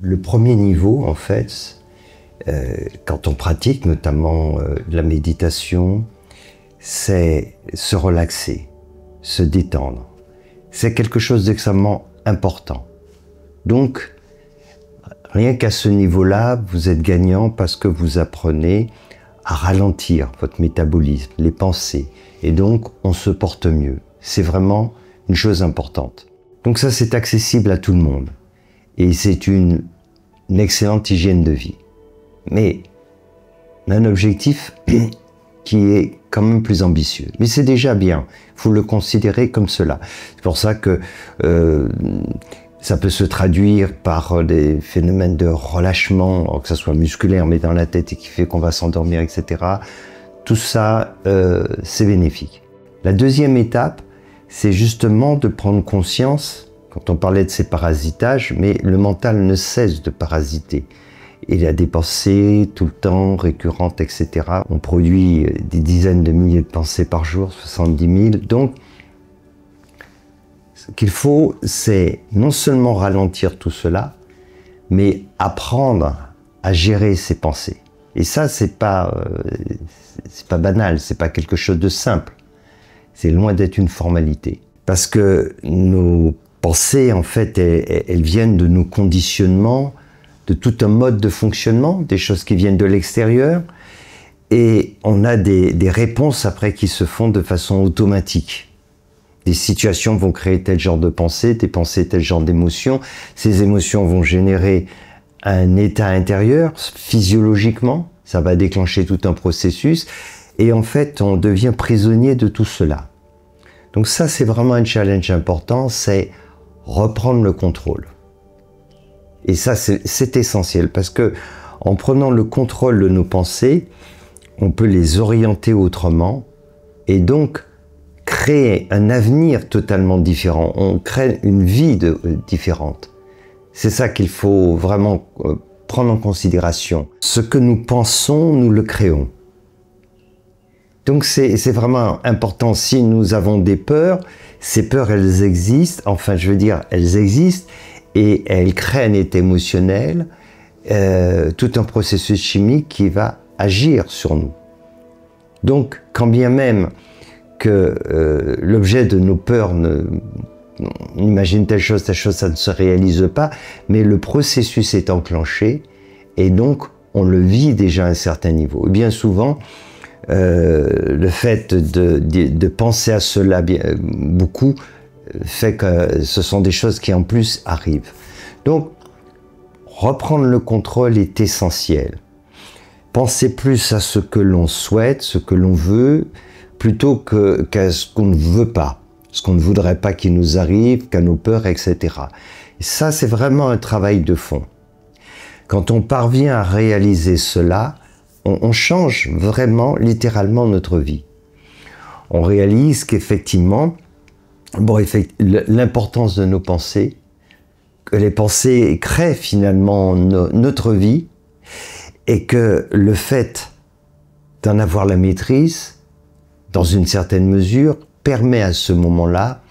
Le premier niveau, en fait, quand on pratique notamment la méditation, c'est se relaxer, se détendre. C'est quelque chose d'extrêmement important. Donc, rien qu'à ce niveau-là, vous êtes gagnant parce que vous apprenez à ralentir votre métabolisme, les pensées, et donc on se porte mieux. C'est vraiment une chose importante. Donc ça, c'est accessible à tout le monde. Et c'est une excellente hygiène de vie. Mais on a un objectif qui est quand même plus ambitieux. Mais c'est déjà bien, il faut le considérer comme cela. C'est pour ça que ça peut se traduire par des phénomènes de relâchement, que ce soit musculaire, mais dans la tête et qui fait qu'on va s'endormir, etc. Tout ça, c'est bénéfique. La deuxième étape, c'est justement de prendre conscience, quand on parlait de ces parasitages, mais le mental ne cesse de parasiter. Il a des pensées tout le temps, récurrentes, etc. On produit des dizaines de milliers de pensées par jour, 70 000. Donc, ce qu'il faut, c'est non seulement ralentir tout cela, mais apprendre à gérer ses pensées. Et ça, c'est pas banal, c'est pas quelque chose de simple. C'est loin d'être une formalité. Parce que nos pensées, en fait, elles viennent de nos conditionnements, de tout un mode de fonctionnement, des choses qui viennent de l'extérieur, et on a des réponses après qui se font de façon automatique. Des situations vont créer tel genre de pensée, des pensées tel genre d'émotions, ces émotions vont générer un état intérieur, physiologiquement, ça va déclencher tout un processus, et en fait on devient prisonnier de tout cela. Donc ça, c'est vraiment un challenge important, c'est reprendre le contrôle. Et ça, c'est essentiel, parce que en prenant le contrôle de nos pensées, on peut les orienter autrement, et donc créer un avenir totalement différent. On crée une vie différente. C'est ça qu'il faut vraiment prendre en considération. Ce que nous pensons, nous le créons. Donc c'est vraiment important. Si nous avons des peurs, ces peurs, elles existent, enfin je veux dire, elles existent, et elles créent un état émotionnel, tout un processus chimique qui va agir sur nous. Donc, quand bien même que l'objet de nos peurs, on imagine telle chose, ça ne se réalise pas, mais le processus est enclenché, et donc on le vit déjà à un certain niveau. Et bien souvent, le fait de penser à cela beaucoup, fait que ce sont des choses qui en plus arrivent. Donc, reprendre le contrôle est essentiel. Penser plus à ce que l'on souhaite, ce que l'on veut, plutôt qu'à ce qu'on ne veut pas, ce qu'on ne voudrait pas qu'il nous arrive, qu'à nos peurs, etc. Et ça, c'est vraiment un travail de fond. Quand on parvient à réaliser cela, on change vraiment, littéralement, notre vie. On réalise qu'effectivement, l'importance de nos pensées, que les pensées créent finalement notre vie, et que le fait d'en avoir la maîtrise, dans une certaine mesure, permet à ce moment-là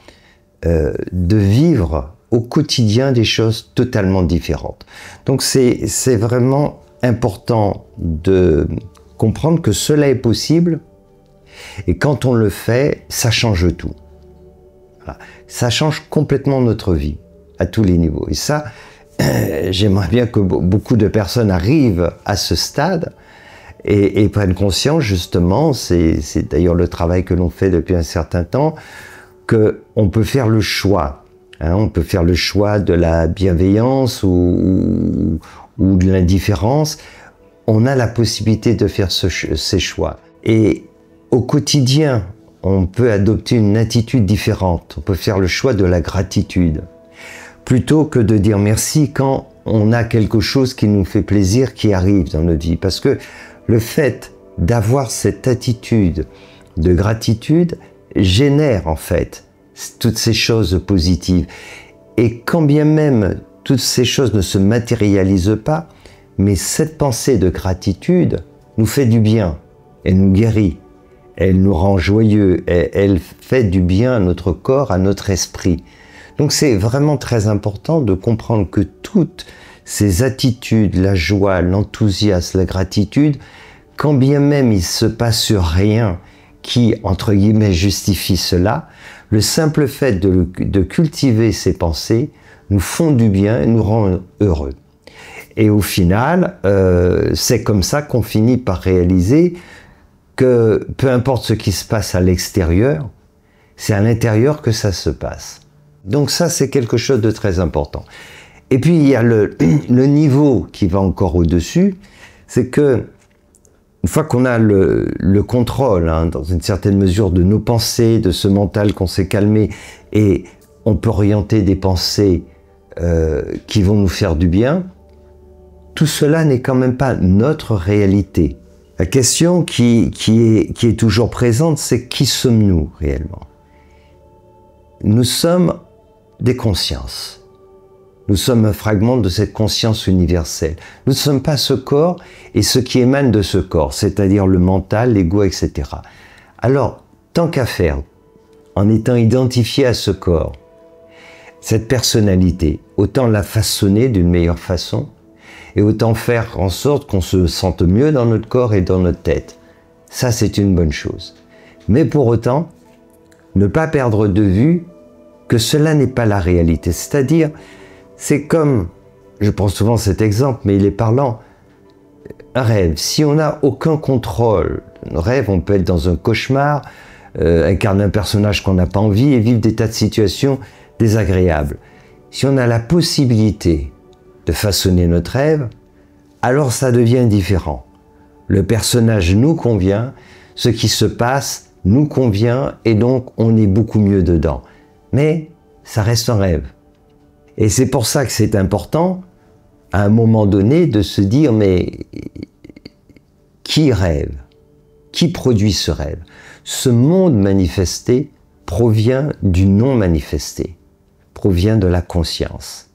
de vivre au quotidien des choses totalement différentes. Donc c'est vraiment important de comprendre que cela est possible, et quand on le fait, ça change tout. Voilà. Ça change complètement notre vie, à tous les niveaux. Et ça, j'aimerais bien que beaucoup de personnes arrivent à ce stade et prennent conscience, justement, c'est d'ailleurs le travail que l'on fait depuis un certain temps, qu'on peut faire le choix. Hein, on peut faire le choix de la bienveillance ou de l'indifférence. On a la possibilité de faire ces choix. Et au quotidien, on peut adopter une attitude différente. On peut faire le choix de la gratitude, plutôt que de dire merci quand on a quelque chose qui nous fait plaisir, qui arrive dans notre vie. Parce que le fait d'avoir cette attitude de gratitude génère en fait toutes ces choses positives. Et quand bien même toutes ces choses ne se matérialisent pas, mais cette pensée de gratitude nous fait du bien, elle nous guérit, elle nous rend joyeux, elle fait du bien à notre corps, à notre esprit. Donc c'est vraiment très important de comprendre que toutes ces attitudes, la joie, l'enthousiasme, la gratitude, quand bien même il ne se passe rien qui, entre guillemets, justifie cela, le simple fait de cultiver ces pensées nous font du bien et nous rend heureux. Et au final, c'est comme ça qu'on finit par réaliser que peu importe ce qui se passe à l'extérieur, c'est à l'intérieur que ça se passe. Donc ça, c'est quelque chose de très important. Et puis, il y a le niveau qui va encore au-dessus, c'est que une fois qu'on a le contrôle, hein, dans une certaine mesure, de nos pensées, de ce mental qu'on s'est calmé, et on peut orienter des pensées qui vont nous faire du bien, tout cela n'est quand même pas notre réalité. La question qui est toujours présente, c'est qui sommes-nous réellement? Nous sommes des consciences. Nous sommes un fragment de cette conscience universelle. Nous ne sommes pas ce corps et ce qui émane de ce corps, c'est-à-dire le mental, l'ego, etc. Alors, tant qu'à faire, en étant identifié à ce corps, cette personnalité, autant la façonner d'une meilleure façon et autant faire en sorte qu'on se sente mieux dans notre corps et dans notre tête. Ça, c'est une bonne chose. Mais pour autant, ne pas perdre de vue que cela n'est pas la réalité. C'est-à-dire, c'est comme, je prends souvent cet exemple, mais il est parlant, un rêve. Si on n'a aucun contrôle, un rêve, on peut être dans un cauchemar, incarner un personnage qu'on n'a pas envie et vivre des tas de situations désagréables. Si on a la possibilité de façonner notre rêve, alors ça devient différent. Le personnage nous convient, ce qui se passe nous convient et donc on est beaucoup mieux dedans. Mais ça reste un rêve. Et c'est pour ça que c'est important, à un moment donné, de se dire, mais qui rêve? Qui produit ce rêve? Ce monde manifesté provient du non manifesté, provient de la conscience.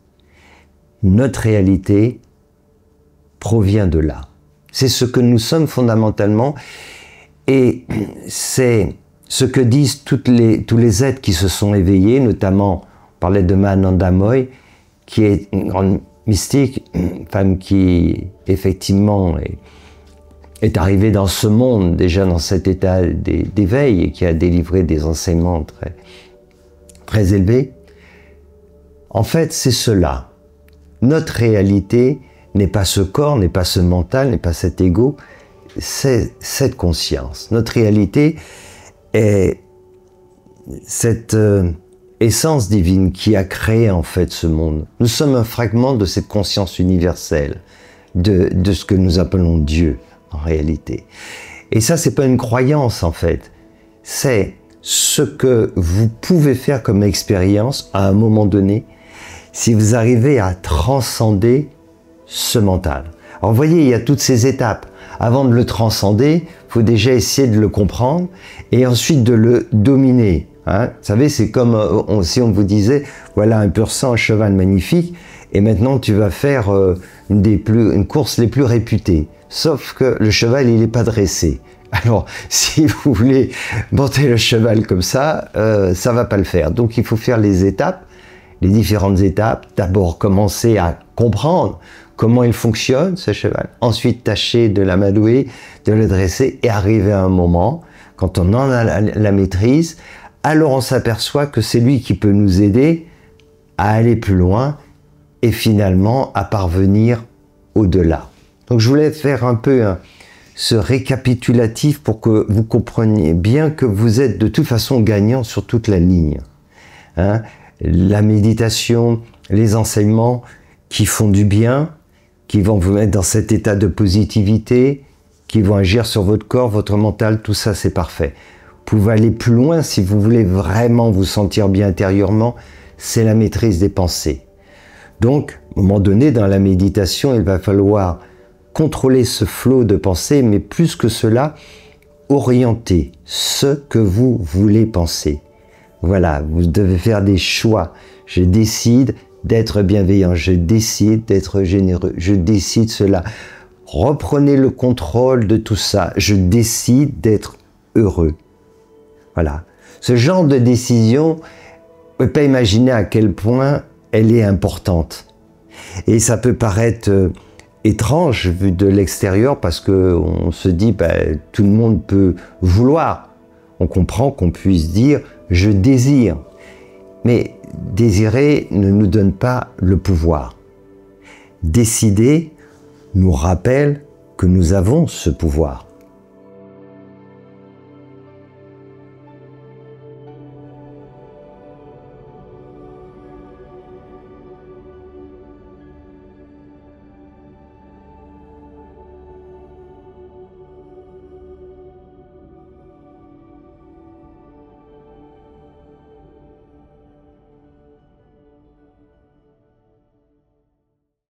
Notre réalité provient de là. C'est ce que nous sommes fondamentalement et c'est ce que disent tous les êtres qui se sont éveillés, notamment, on parlait de Mahananda Moy, qui est une grande mystique, une femme qui effectivement est arrivée dans ce monde, déjà dans cet état d'éveil et qui a délivré des enseignements très, très élevés. En fait, c'est cela. Notre réalité n'est pas ce corps, n'est pas ce mental, n'est pas cet ego, c'est cette conscience. Notre réalité est cette essence divine qui a créé en fait ce monde. Nous sommes un fragment de cette conscience universelle, de ce que nous appelons Dieu en réalité. Et ça, c'est pas une croyance en fait, c'est ce que vous pouvez faire comme expérience à un moment donné si vous arrivez à transcender ce mental. Alors vous voyez, il y a toutes ces étapes. Avant de le transcender, il faut déjà essayer de le comprendre et ensuite de le dominer. Hein? Vous savez, c'est comme si on vous disait, voilà un pur sang, un cheval magnifique, et maintenant tu vas faire une course les plus réputées. Sauf que le cheval, il n'est pas dressé. Alors, si vous voulez monter le cheval comme ça ne va pas le faire. Donc, il faut faire les étapes, les différentes étapes. D'abord, commencer à comprendre comment il fonctionne, ce cheval. Ensuite, tâcher de l'amadouer, de le dresser et arriver à un moment, quand on en a la maîtrise, alors on s'aperçoit que c'est lui qui peut nous aider à aller plus loin et finalement à parvenir au-delà. Donc je voulais faire un peu ce récapitulatif pour que vous compreniez bien que vous êtes de toute façon gagnant sur toute la ligne. Hein? La méditation, les enseignements qui font du bien, qui vont vous mettre dans cet état de positivité, qui vont agir sur votre corps, votre mental, tout ça c'est parfait. Vous pouvez aller plus loin si vous voulez vraiment vous sentir bien intérieurement, c'est la maîtrise des pensées. Donc, à un moment donné, dans la méditation, il va falloir contrôler ce flot de pensée, mais plus que cela, orienter ce que vous voulez penser. Voilà, vous devez faire des choix. Je décide d'être bienveillant, je décide d'être généreux, je décide cela. Reprenez le contrôle de tout ça, je décide d'être heureux. Voilà. Ce genre de décision, vous ne pouvez pas imaginer à quel point elle est importante. Et ça peut paraître étrange vu de l'extérieur parce qu'on se dit tout le monde peut vouloir. On comprend qu'on puisse dire « je désire ». Mais désirer ne nous donne pas le pouvoir. Décider nous rappelle que nous avons ce pouvoir.